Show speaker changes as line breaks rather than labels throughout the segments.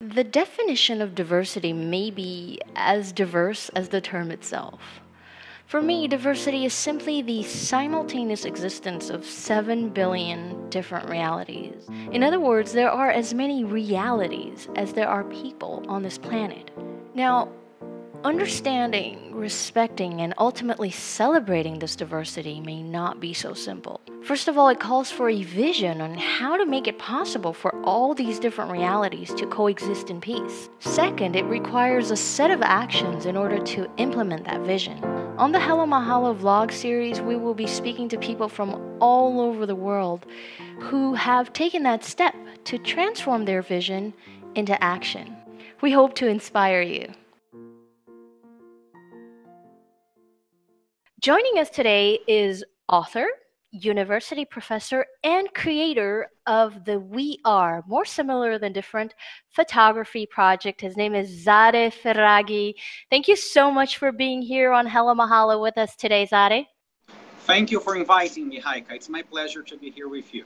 The definition of diversity may be as diverse as the term itself. For me, diversity is simply the simultaneous existence of 7 billion different realities. In other words, there are as many realities as there are people on this planet. Now, understanding, respecting, and ultimately celebrating this diversity may not be so simple. First of all, it calls for a vision on how to make it possible for all these different realities to coexist in peace. Second, it requires a set of actions in order to implement that vision. On the Hello Mahalo vlog series, we will be speaking to people from all over the world who have taken that step to transform their vision into action. We hope to inspire you. Joining us today is author, university professor, and creator of the We Are More Similar Than Different photography project. His name is Zare Ferragi. Thank you so much for being here on Hello Mahalo with us today, Zare.
Thank you for inviting me, Haikaa. It's my pleasure to be here with you.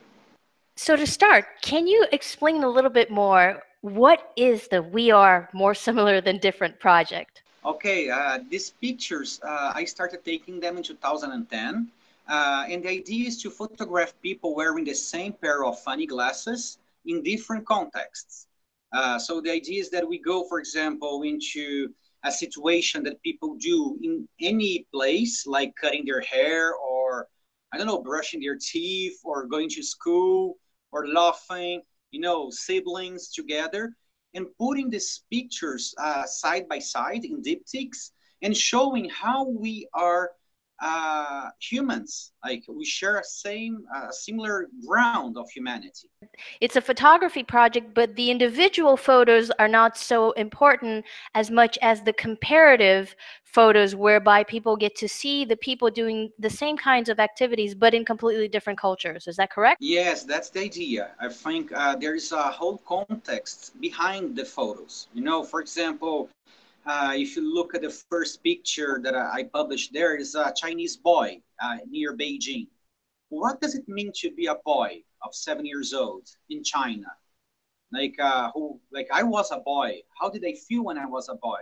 So to start, can you explain a little bit more, what is the We Are More Similar Than Different project?
Okay, these pictures, I started taking them in 2010. And the idea is to photograph people wearing the same pair of funny glasses in different contexts. So the idea is that we go, for example, into a situation that people do in any place, like cutting their hair or, I don't know, brushing their teeth or going to school or laughing, siblings together, and putting these pictures side by side in diptychs and showing how we are humans. Like we share a similar ground of humanity.
It's a photography project, but the individual photos are not so important as much as the comparative photos, whereby people get to see the people doing the same kinds of activities but in completely different cultures. Is that correct?
Yes, that's the idea. I think there is a whole context behind the photos. For example, if you look at the first picture that I published, there is a Chinese boy near Beijing. What does it mean to be a boy of 7 years old in China? Like I was a boy. How did I feel when I was a boy?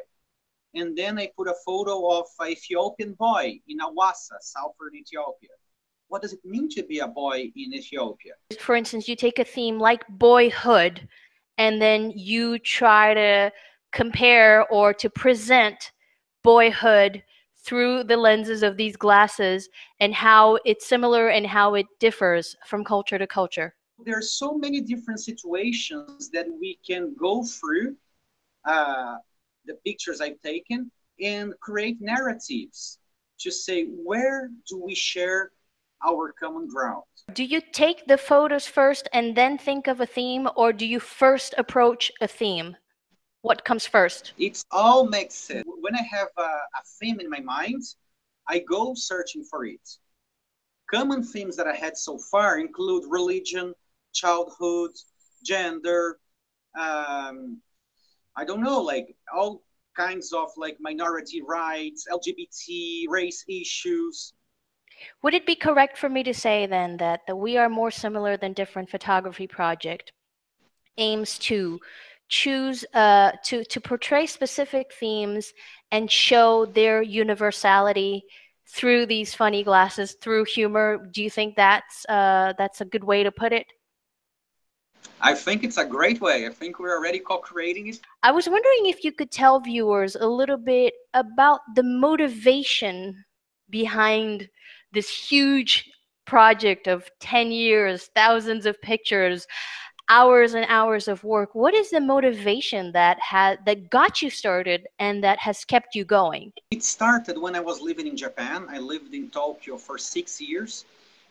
And then I put a photo of an Ethiopian boy in Awassa, southern Ethiopia. What does it mean to be a boy in Ethiopia?
For instance, you take a theme like boyhood, and then you try to compare or to present boyhood through the lenses of these glasses and how it's similar and how it differs from culture to culture.
There are so many different situations that we can go through the pictures I've taken and create narratives to say, where do we share our common ground?
Do you take the photos first and then think of a theme, or do you first approach a theme? What comes first?
It's all makes sense. When I have a theme in my mind, I go searching for it. Common themes that I had so far include religion, childhood, gender, I don't know, like all kinds of like minority rights, LGBT, race issues.
Would it be correct for me to say then that the We Are More Similar Than Different photography project aims to choose to portray specific themes and show their universality through these funny glasses, through humor? Do you think that's a good way to put it?
I think it's a great way. I think we're already co-creating it.
I was wondering if you could tell viewers a little bit about the motivation behind this huge project of 10 years, thousands of pictures, hours and hours of work. What is the motivation that got you started and that has kept you going?
It started when I was living in Japan. I lived in Tokyo for 6 years.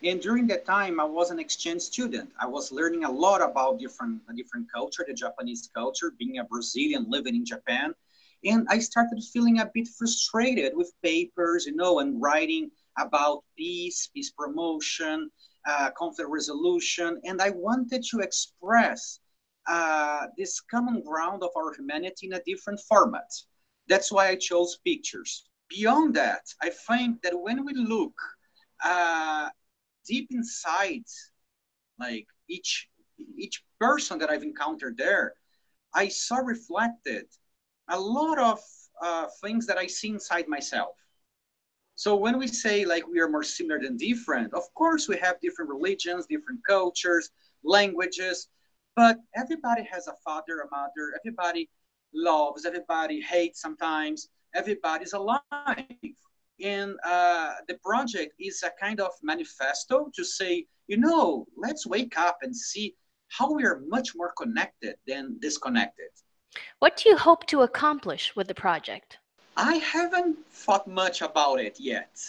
And during that time, I was an exchange student. I was learning a lot about a different culture, the Japanese culture, being a Brazilian living in Japan. And I started feeling a bit frustrated with papers, and writing about peace promotion, conflict resolution. And I wanted to express this common ground of our humanity in a different format. That's why I chose pictures. Beyond that, I think that when we look deep inside, like each person that I've encountered there, I saw reflected a lot of things that I see inside myself. So when we say like we are more similar than different, of course we have different religions, different cultures, languages, but everybody has a father, a mother, everybody loves, everybody hates sometimes, everybody's alive. And the project is a kind of manifesto to say, you know, let's wake up and see how we are much more connected than disconnected.
What do you hope to accomplish with the project?
I haven't thought much about it yet.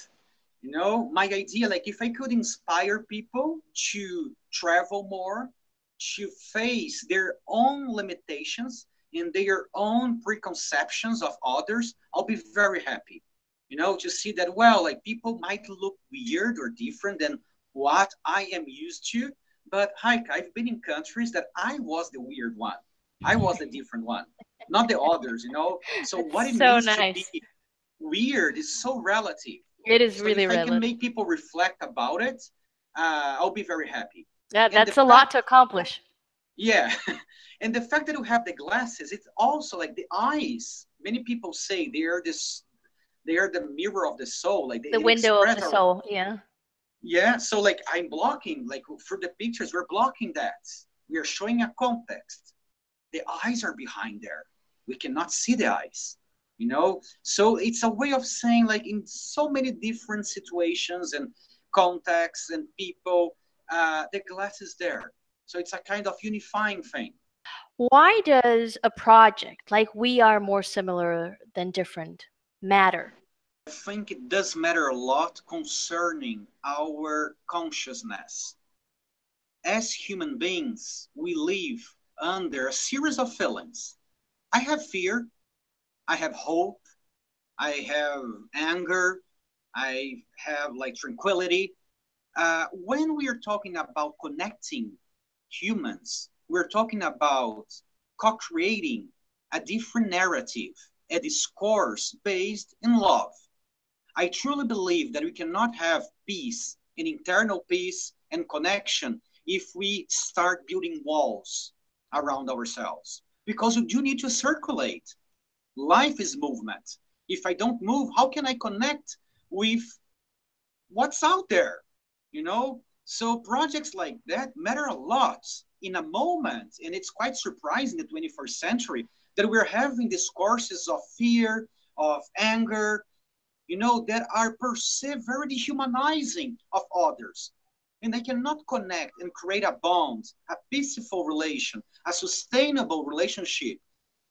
You know, my idea, like if I could inspire people to travel more, to face their own limitations and their own preconceptions of others, I'll be very happy. You know, to see that, well, like people might look weird or different than what I am used to. But Heike, I've been in countries that I was the weird one. I was the different one, not the others, you know? So what
That's
it
so
means to be
nice.
weird is so relative.
It is
So
really
if I can
relative.
make people reflect about it, I'll be very happy.
Yeah,
And the
that's a lot
fact,
to accomplish.
yeah, and the fact that you have the glasses, it's also like the eyes. Many people say they are the mirror of the soul. Like
The
they
window of the
express our,
soul, yeah.
yeah. So like I'm blocking, like through the pictures, we're blocking that. We are showing a context. The eyes are behind there. We cannot see the eyes, you know? So it's a way of saying, like, in so many different situations and contexts and people, the glass is there. So it's a kind of unifying thing.
Why does a project like We Are More Similar Than Different matter?
I think it does matter a lot concerning our consciousness. As human beings, we live under a series of feelings. I have fear, I have hope, I have anger, I have like tranquility. When we are talking about connecting humans, we're talking about co creating a different narrative, a discourse based in love. I truly believe that we cannot have peace and internal peace and connection if we start building walls around ourselves. Because we do need to circulate. Life is movement. If I don't move, how can I connect with what's out there? You know? So projects like that matter a lot in a moment, and it's quite surprising in the 21st century that we're having discourses of fear, of anger, you know, that are perceived very dehumanizing of others. And I cannot connect and create a bond, a peaceful relation, a sustainable relationship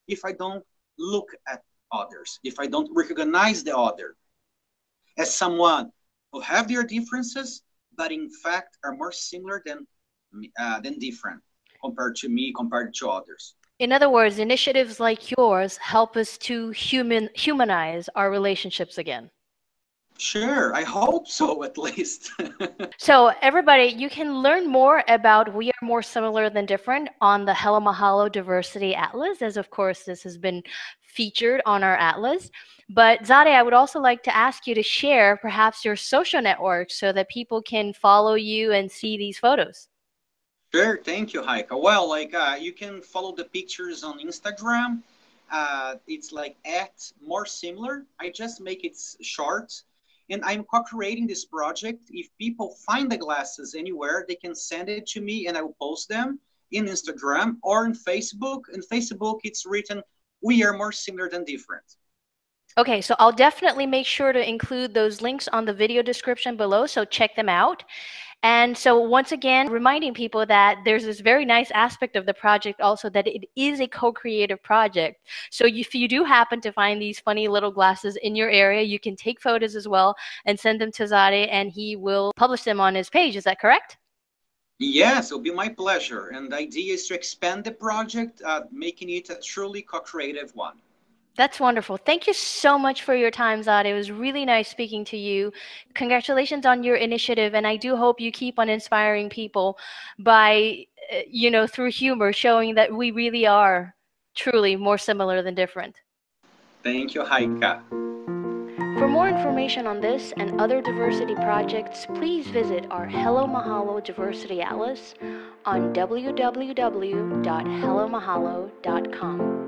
if I don't look at others, if I don't recognize the other as someone who have their differences, but in fact are more similar than different compared to me, compared to others.
In other words, initiatives like yours help us to humanize our relationships again.
Sure, I hope so at least.
So, everybody, you can learn more about We Are More Similar Than Different on the Hello Mahalo Diversity Atlas, as of course this has been featured on our atlas. But Zade, I would also like to ask you to share perhaps your social networks so that people can follow you and see these photos.
Sure, thank you, Haikaa. Well, like you can follow the pictures on Instagram. It's like at more similar. I just make it short. And I'm co-creating this project. If people find the glasses anywhere, they can send it to me and I will post them in Instagram or in Facebook. In Facebook, it's written, "We are more similar than different."
Okay, so I'll definitely make sure to include those links on the video description below, so check them out. And so once again, reminding people that there's this very nice aspect of the project also that it is a co-creative project. So if you do happen to find these funny little glasses in your area, you can take photos as well and send them to Zade and he will publish them on his page. Is that correct?
Yes, it'll be my pleasure. And the idea is to expand the project, making it a truly co-creative one.
That's wonderful. Thank you so much for your time, Zade. It was really nice speaking to you. Congratulations on your initiative, and I do hope you keep on inspiring people by, through humor, showing that we really are truly more similar than different.
Thank you, Haikaa.
For more information, information on this and other diversity projects, please visit our Hello Mahalo Diversity Atlas on www.hellomahalo.com.